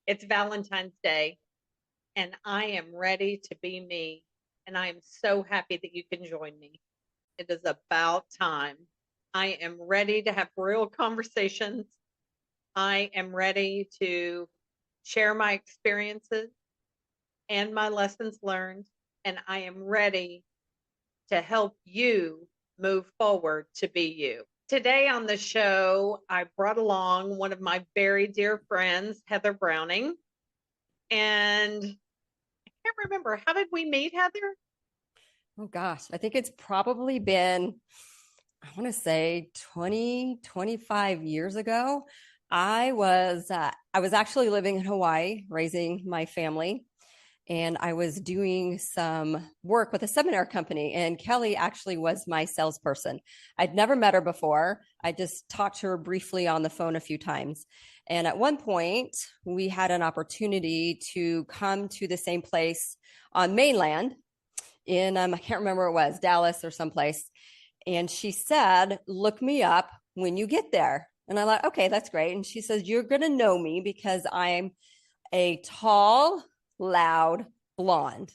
It's Valentine's Day, and I am ready to be me. And I am so happy that you can join me. It is about time. I am ready to have real conversations. I am ready to share my experiences and my lessons learned. And I am ready to help you move forward to be you. Today on the show, I brought along one of my very dear friends, Heather Browning. And I can't remember, how did we meet, Heather? Oh gosh, I think it's probably been, I want to say 20, 25 years ago. I was actually living in Hawaii, raising my family, and I was doing some work with a seminar company, and Kelly actually was my salesperson. I'd never met her before. I just talked to her briefly on the phone a few times. And at one point, we had an opportunity to come to the same place on mainland in I can't remember where it was, Dallas or someplace. And she said, "Look me up when you get there." And I thought, okay, that's great. And she says, "You're going to know me because I'm a tall, loud blonde."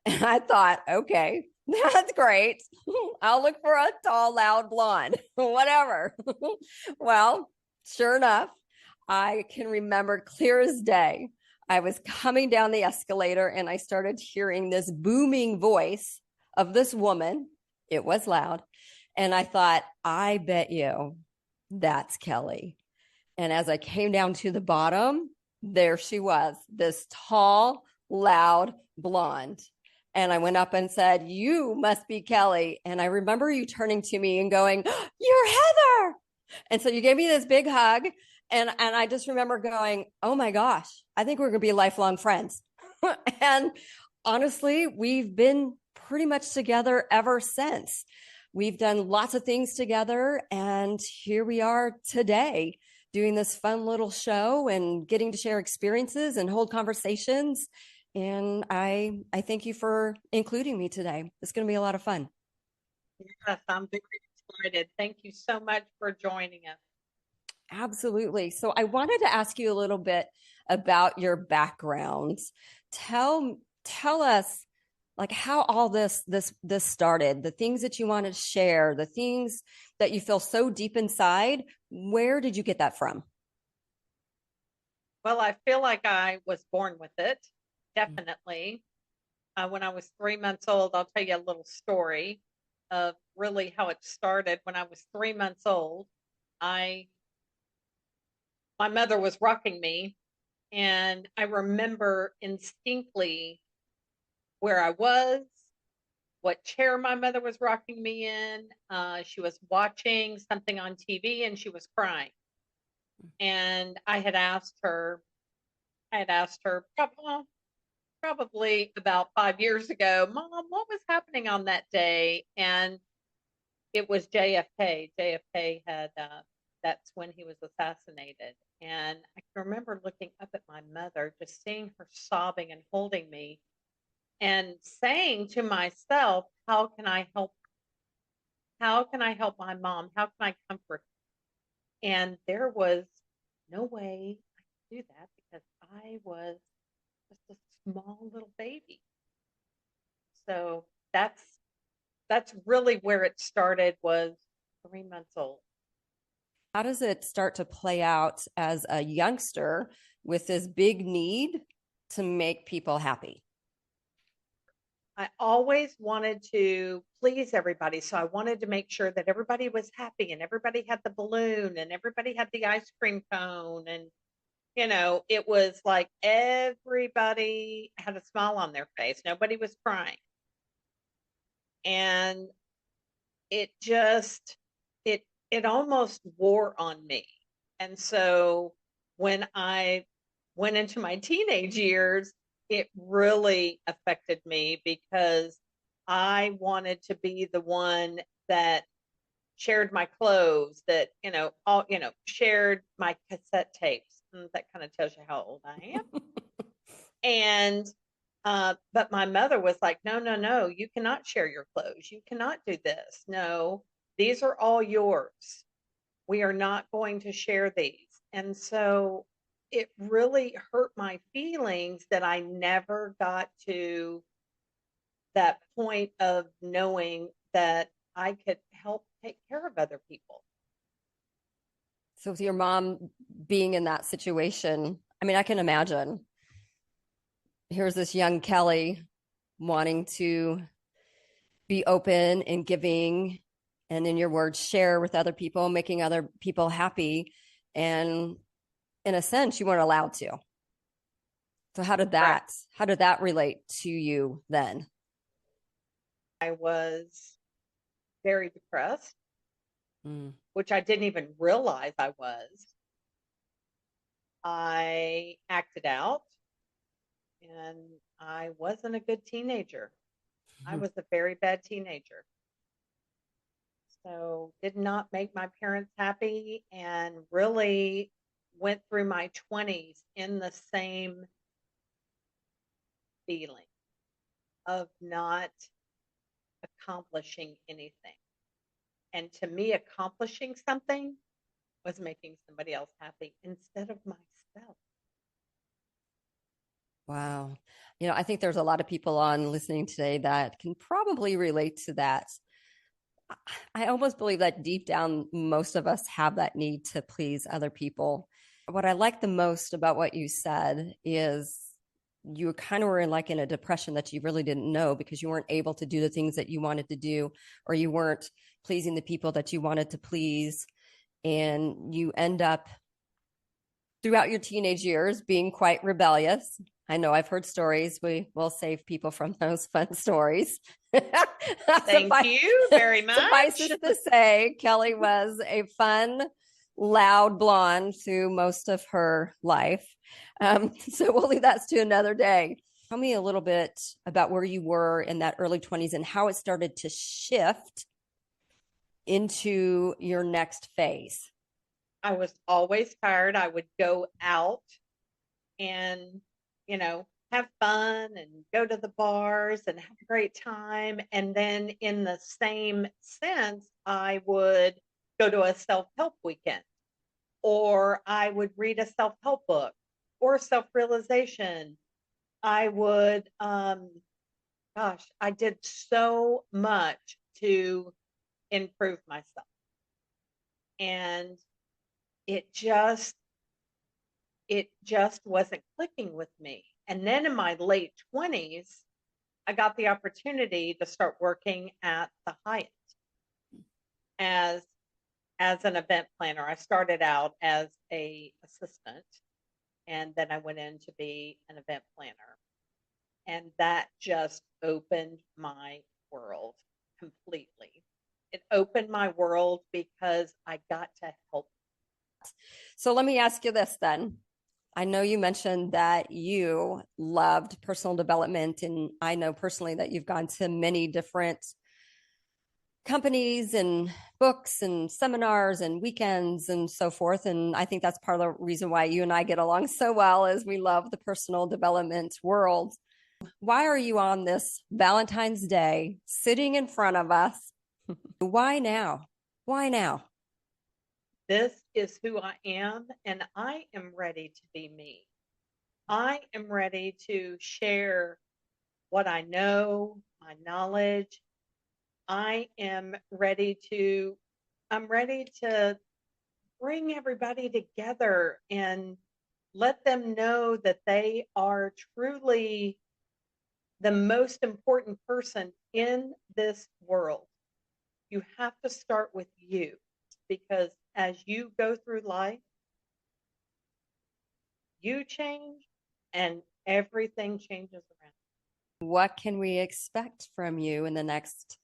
And I thought, okay, that's great. I'll look for a tall, loud blonde, whatever. Well, sure enough, I can remember clear as day. I was coming down the escalator and I started hearing this booming voice of this woman. It was loud. And I thought, I bet you that's Kelly. And as I came down to the bottom, there she was, this tall, loud blonde. And I went up and said, "You must be Kelly." And I remember you turning to me and going, "You're Heather." And so you gave me this big hug. And I just remember going, "Oh my gosh, I think we're going to be lifelong friends." And honestly, we've been pretty much together ever since. We've done lots of things together. And here we are today doing this fun little show and getting to share experiences and hold conversations. And I thank you for including me today. It's going to be a lot of fun. Yes, I'm very excited. Thank you so much for joining us. Absolutely. So I wanted to ask you a little bit about your background. Tell us like how all this started, the things that you want to share, the things that you feel so deep inside. Where did you get that from? Well, I feel like I was born with it, definitely. When I was 3 months old, I'll tell you a little story of really how it started. When I was 3 months old, I my mother was rocking me, and I remember instinctly where I was, what chair my mother was rocking me in. She was watching something on TV and she was crying. And I had asked her probably about 5 years ago, "Mom, what was happening on that day?" And it was JFK. JFK had, that's when he was assassinated. And I can remember looking up at my mother, just seeing her sobbing and holding me and saying to myself, how can I help? How can I help my mom? How can I comfort her? And there was no way I could do that because I was just a small little baby. So that's really where it started, was 3 months old. How does it start to play out as a youngster with this big need to make people happy? I always wanted to please everybody. So I wanted to make sure that everybody was happy and everybody had the balloon and everybody had the ice cream cone. And, it was like everybody had a smile on their face. Nobody was crying. And it just, it almost wore on me. And so when I went into my teenage years, it really affected me because I wanted to be the one that shared my clothes, that, shared my cassette tapes. That kind of tells you how old I am. And but my mother was like, "No, no, no, you cannot share your clothes. You cannot do this. No, these are all yours. We are not going to share these." And so it really hurt my feelings that I never got to that point of knowing that I could help take care of other people. So with your mom being in that situation, I mean, I can imagine. Here's this young Kelly wanting to be open and giving, and in your words, share with other people, making other people happy. And in a sense, you weren't allowed to. So Correct. how did that relate to you then? I was very depressed, Mm. which I didn't even realize I was. I acted out and I wasn't a good teenager. I was a very bad teenager. So did not make my parents happy and really went through my 20s in the same feeling of not accomplishing anything. And to me, accomplishing something was making somebody else happy instead of myself. Wow. You know, I think there's a lot of people on listening today that can probably relate to that. I almost believe that deep down, most of us have that need to please other people. What I like the most about what you said is you kind of were in like in a depression that you really didn't know because you weren't able to do the things that you wanted to do, or you weren't pleasing the people that you wanted to please. And you end up throughout your teenage years being quite rebellious. I know I've heard stories. We will save people from those fun stories. Thank Suffice, you very much. suffices to say, Kelly was a fun, loud blonde through most of her life. So we'll leave that to another day. Tell me a little bit about where you were in that early 20s and how it started to shift into your next phase. I was always tired. I would go out and, have fun and go to the bars and have a great time. And then, in the same sense, I would go to a self help weekend, or I would read a self help book or self realization. I would, gosh, I did so much to improve myself. And it just it just wasn't clicking with me. And then in my late 20s, I got the opportunity to start working at the Hyatt as an event planner. I started out as a assistant and then I went in to be an event planner. And that just opened my world completely. It opened my world because I got to help. So let me ask you this then. I know you mentioned that you loved personal development, and I know personally that you've gone to many different companies and books and seminars and weekends and so forth. And I think that's part of the reason why you and I get along so well is we love the personal development world. Why are you on this Valentine's Day sitting in front of us? Why now? Why now? This is who I am, and I am ready to be me. I am ready to share what I know, my knowledge. I am ready to I'm ready to bring everybody together and let them know that they are truly the most important person in this world. You have to start with you because as you go through life, you change and everything changes around. What can we expect from you in the next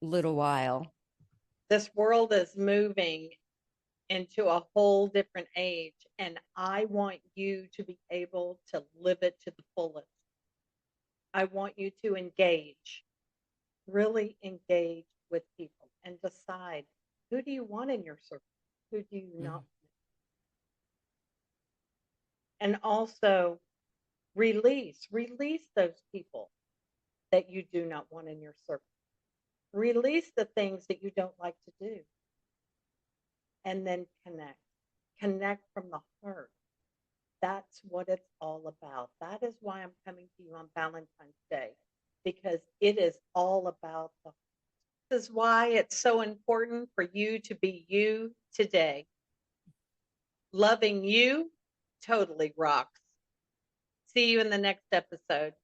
little while? This world is moving into a whole different age, and I want you to be able to live it to the fullest. I want you to engage, really engage with people and decide, who do you want in your circle? Who do you not? And also release those people that you do not want in your circle. Release the things that you don't like to do. And then connect from the heart. That's what it's all about. That is why I'm coming to you on Valentine's Day, because it is all about the. This is why it's so important for you to be you today. Loving you totally rocks. See you in the next episode.